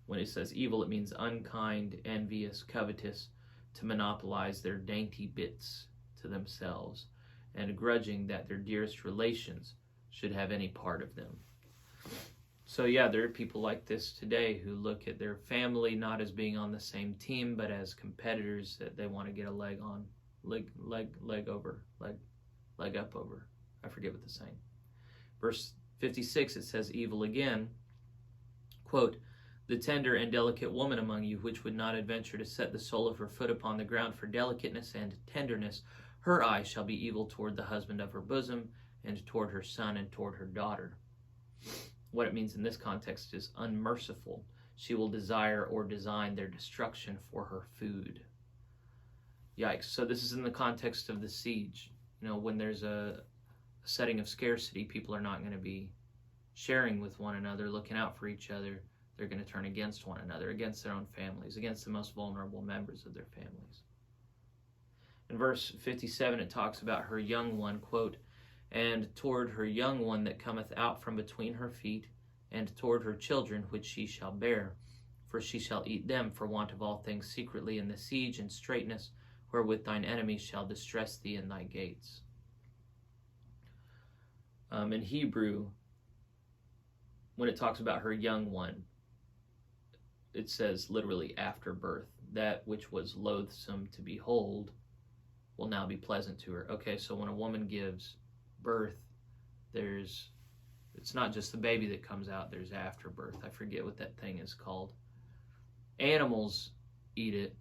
When it says evil, it means unkind, envious, covetous, to monopolize their dainty bits to themselves, and grudging that their dearest relations should have any part of them. So yeah, there are people like this today who look at their family not as being on the same team, but as competitors that they want to get a leg up over. I forget what the saying. Verse 56, it says evil again, quote, "The tender and delicate woman among you, which would not adventure to set the sole of her foot upon the ground for delicateness and tenderness, her eye shall be evil toward the husband of her bosom, and toward her son, and toward her daughter." What it means in this context is unmerciful. She will desire or design their destruction for her food. Yikes. So this is in the context of the siege. When there's a setting of scarcity, people are not going to be sharing with one another, looking out for each other. They're going to turn against one another, against their own families, against the most vulnerable members of their families. In verse 57, it talks about her young one, quote, "And toward her young one that cometh out from between her feet, and toward her children which she shall bear. For she shall eat them for want of all things secretly in the siege and straitness, wherewith thine enemies shall distress thee in thy gates." In Hebrew, when it talks about her young one, it says literally after birth. That which was loathsome to behold will now be pleasant to her. Okay, so when a woman gives birth, it's not just the baby that comes out, there's afterbirth. I forget what that thing is called. Animals eat it.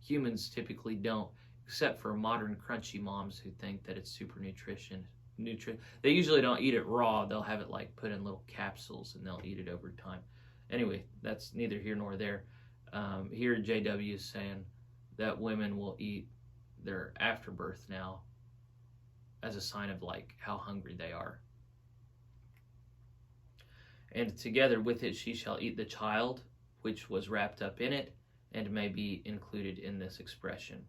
Humans typically don't, except for modern crunchy moms who think that it's super nutrition. They usually don't eat it raw. They'll have it put in little capsules and they'll eat it over time. Anyway, that's neither here nor there. Here JW is saying that women will eat their afterbirth now as a sign of how hungry they are. "And together with it she shall eat the child which was wrapped up in it," and may be included in this expression.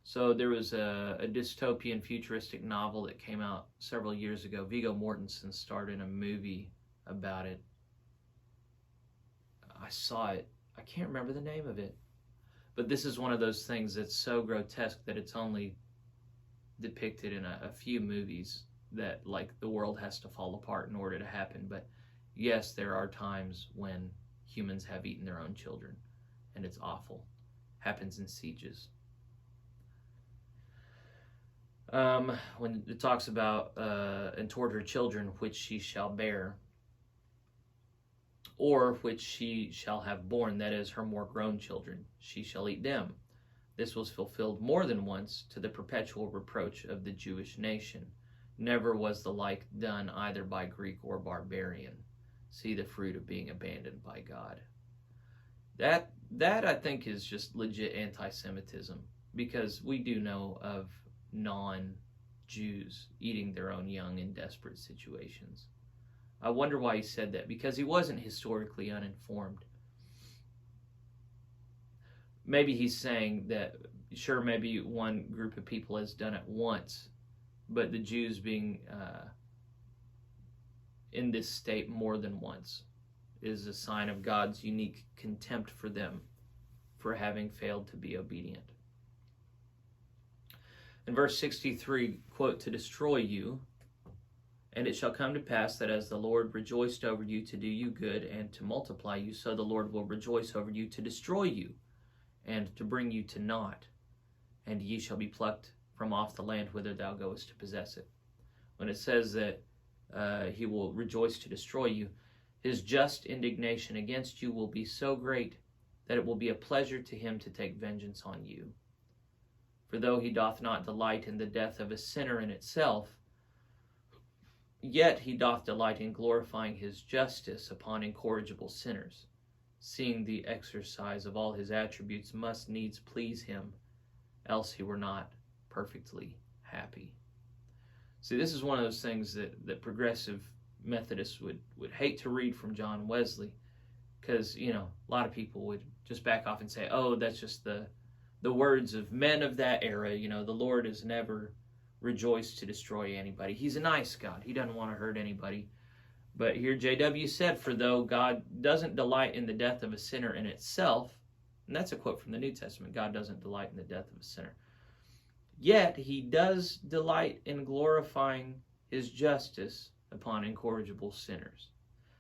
So there was a dystopian futuristic novel that came out several years ago. Viggo Mortensen starred in a movie about it. I saw it. I can't remember the name of it. But this is one of those things that's so grotesque that it's only depicted in a few movies. that like the world has to fall apart in order to happen. But yes, there are times when humans have eaten their own children, and it's awful. Happens in sieges. When it talks about and toward her children which she shall bear, or which she shall have born, that is, her more grown children, she shall eat them. This was fulfilled more than once to the perpetual reproach of the Jewish nation. Never was the like done either by Greek or barbarian. See the fruit of being abandoned by God. That I think is just legit anti-Semitism, because we do know of non-Jews eating their own young in desperate situations. I wonder why he said that, because he wasn't historically uninformed. Maybe he's saying that, sure, maybe one group of people has done it once, but the Jews being in this state more than once is a sign of God's unique contempt for them for having failed to be obedient. In verse 63, quote, to destroy you, and it shall come to pass that as the Lord rejoiced over you to do you good and to multiply you, so the Lord will rejoice over you to destroy you and to bring you to naught, and ye shall be plucked from off the land whither thou goest to possess it. When it says that he will rejoice to destroy you, his just indignation against you will be so great that it will be a pleasure to him to take vengeance on you. For though he doth not delight in the death of a sinner in itself, yet he doth delight in glorifying his justice upon incorrigible sinners, seeing the exercise of all his attributes must needs please him, else he were not perfectly happy. See, this is one of those things that progressive Methodists would hate to read from John Wesley, because, a lot of people would just back off and say, oh, that's just the words of men of that era. The Lord has never rejoiced to destroy anybody. He's a nice God. He doesn't want to hurt anybody. But here JW said, for though God doesn't delight in the death of a sinner in itself, and that's a quote from the New Testament, God doesn't delight in the death of a sinner, yet he does delight in glorifying his justice upon incorrigible sinners.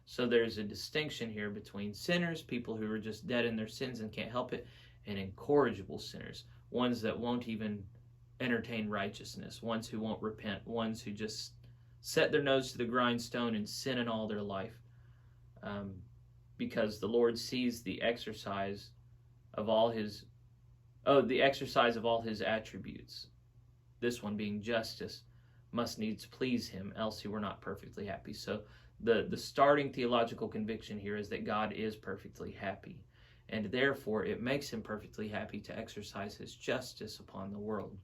So there's a distinction here between sinners, people who are just dead in their sins and can't help it, and incorrigible sinners, ones that won't even entertain righteousness, ones who won't repent, ones who just set their nose to the grindstone and sin in all their life, because the Lord sees the exercise of all his attributes. This one being justice must needs please him, else he were not perfectly happy. So the starting theological conviction here is that God is perfectly happy, and therefore it makes him perfectly happy to exercise his justice upon the world.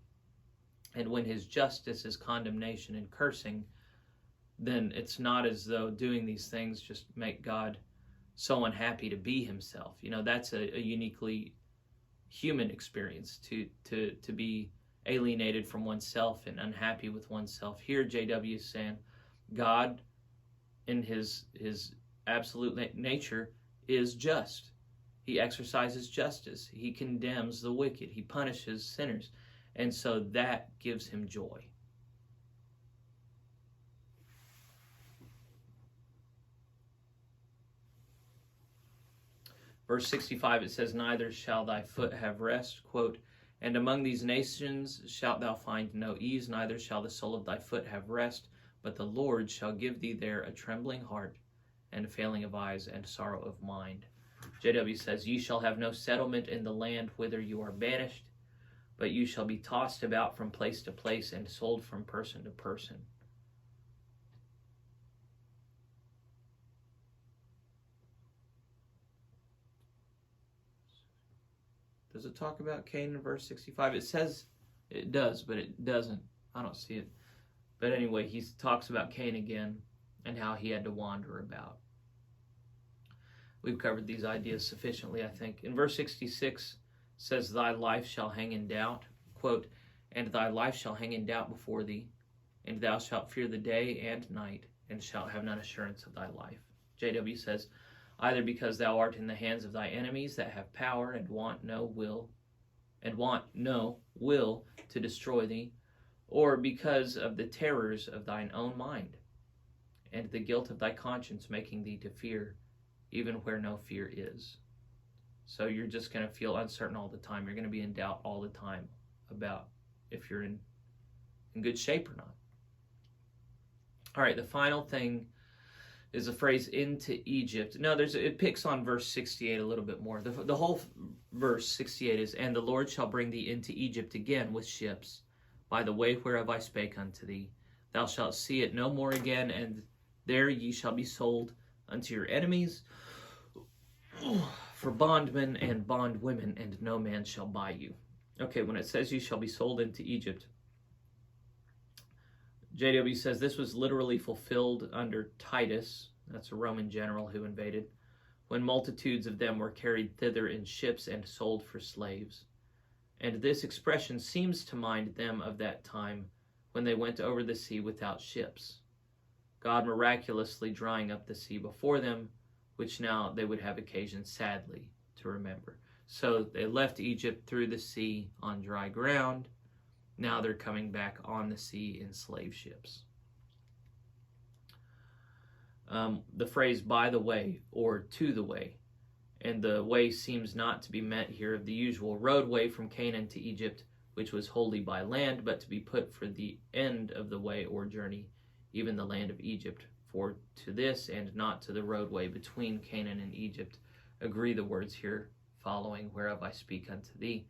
And when his justice is condemnation and cursing, then it's not as though doing these things just make God so unhappy to be himself. That's a uniquely human experience, to be alienated from oneself and unhappy with oneself. Here JW is saying God, in his absolute nature, is just. He exercises justice. He condemns the wicked. He punishes sinners. And so that gives him joy. Verse 65, it says, neither shall thy foot have rest, quote, and among these nations shalt thou find no ease, neither shall the sole of thy foot have rest, but the Lord shall give thee there a trembling heart, and a failing of eyes, and sorrow of mind. JW says, ye shall have no settlement in the land whither you are banished, but you shall be tossed about from place to place and sold from person to person. Does it talk about Canaan in verse 65? It says it does, but it doesn't. I don't see it. But anyway, he talks about Cain again and how he had to wander about. We've covered these ideas sufficiently, I think. In verse 66, says, thy life shall hang in doubt, quote, and thy life shall hang in doubt before thee, and thou shalt fear the day and night, and shalt have none assurance of thy life. JW says, either because thou art in the hands of thy enemies that have power and want no will to destroy thee, or because of the terrors of thine own mind, and the guilt of thy conscience making thee to fear, even where no fear is. So you're just going to feel uncertain all the time. You're going to be in doubt all the time about if you're in good shape or not. All right, the final thing is the phrase into Egypt. No, it picks on verse 68 a little bit more. The whole verse 68 is, and the Lord shall bring thee into Egypt again with ships, by the way whereof I spake unto thee. Thou shalt see it no more again, and there ye shall be sold unto your enemies for bondmen and bondwomen, and no man shall buy you. Okay, when it says you shall be sold into Egypt, JW says this was literally fulfilled under Titus, that's a Roman general who invaded, when multitudes of them were carried thither in ships and sold for slaves. And this expression seems to mind them of that time when they went over the sea without ships, God miraculously drying up the sea before them, which now they would have occasion sadly to remember. So they left Egypt through the sea on dry ground. Now they're coming back on the sea in slave ships. The phrase by the way or to the way, and the way seems not to be meant here of the usual roadway from Canaan to Egypt, which was wholly by land, but to be put for the end of the way or journey, even the land of Egypt. For to this and not to the roadway between Canaan and Egypt agree the words here following, whereof I speak unto thee.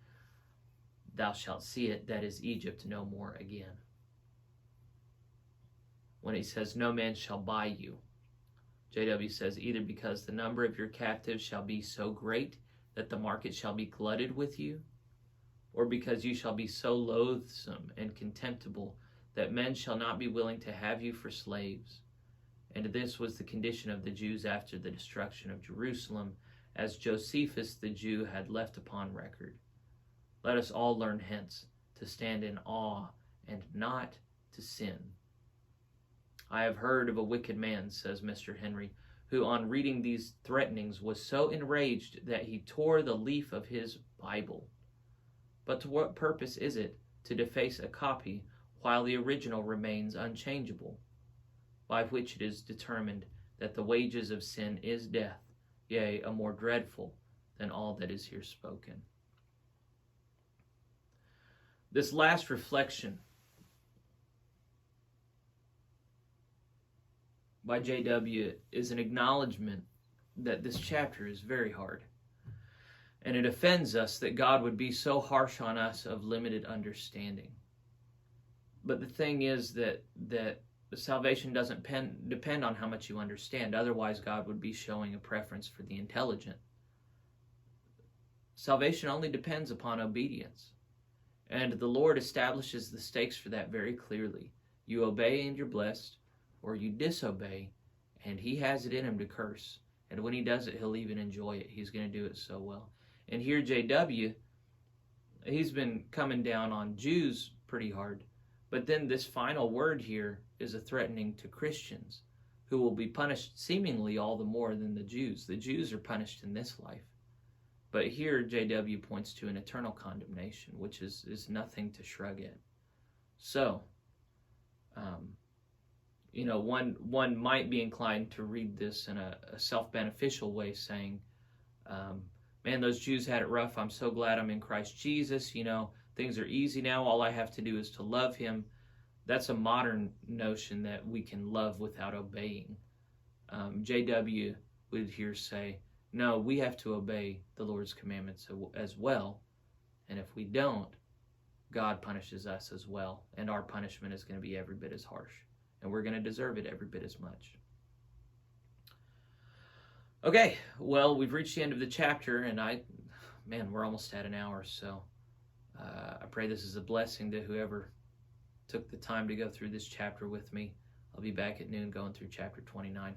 Thou shalt see it, that is Egypt, no more again. When he says, no man shall buy you, JW says, either because the number of your captives shall be so great that the market shall be glutted with you, or because you shall be so loathsome and contemptible that men shall not be willing to have you for slaves. And this was the condition of the Jews after the destruction of Jerusalem, as Josephus the Jew had left upon record. Let us all learn hence to stand in awe and not to sin. I have heard of a wicked man, says Mr. Henry, who on reading these threatenings was so enraged that he tore the leaf of his Bible. But to what purpose is it to deface a copy while the original remains unchangeable, by which it is determined that the wages of sin is death, yea, a more dreadful than all that is here spoken. This last reflection by JW is an acknowledgement that this chapter is very hard. And it offends us that God would be so harsh on us of limited understanding. But the thing is that salvation doesn't depend on how much you understand. Otherwise, God would be showing a preference for the intelligent. Salvation only depends upon obedience. And the Lord establishes the stakes for that very clearly. You obey and you're blessed, or you disobey, and he has it in him to curse. And when he does it, he'll even enjoy it. He's going to do it so well. And here JW, he's been coming down on Jews pretty hard. But then this final word here is a threatening to Christians, who will be punished seemingly all the more than the Jews. The Jews are punished in this life. But here JW points to an eternal condemnation, which is nothing to shrug at. So, one might be inclined to read this in a self-beneficial way, saying, man, those Jews had it rough. I'm so glad I'm in Christ Jesus. Things are easy now. All I have to do is to love him. That's a modern notion that we can love without obeying. JW would here say, no, we have to obey the Lord's commandments as well. And if we don't, God punishes us as well. And our punishment is going to be every bit as harsh. And we're going to deserve it every bit as much. Okay, well, we've reached the end of the chapter, and we're almost at an hour, so I pray this is a blessing to whoever took the time to go through this chapter with me. I'll be back at noon going through chapter 29.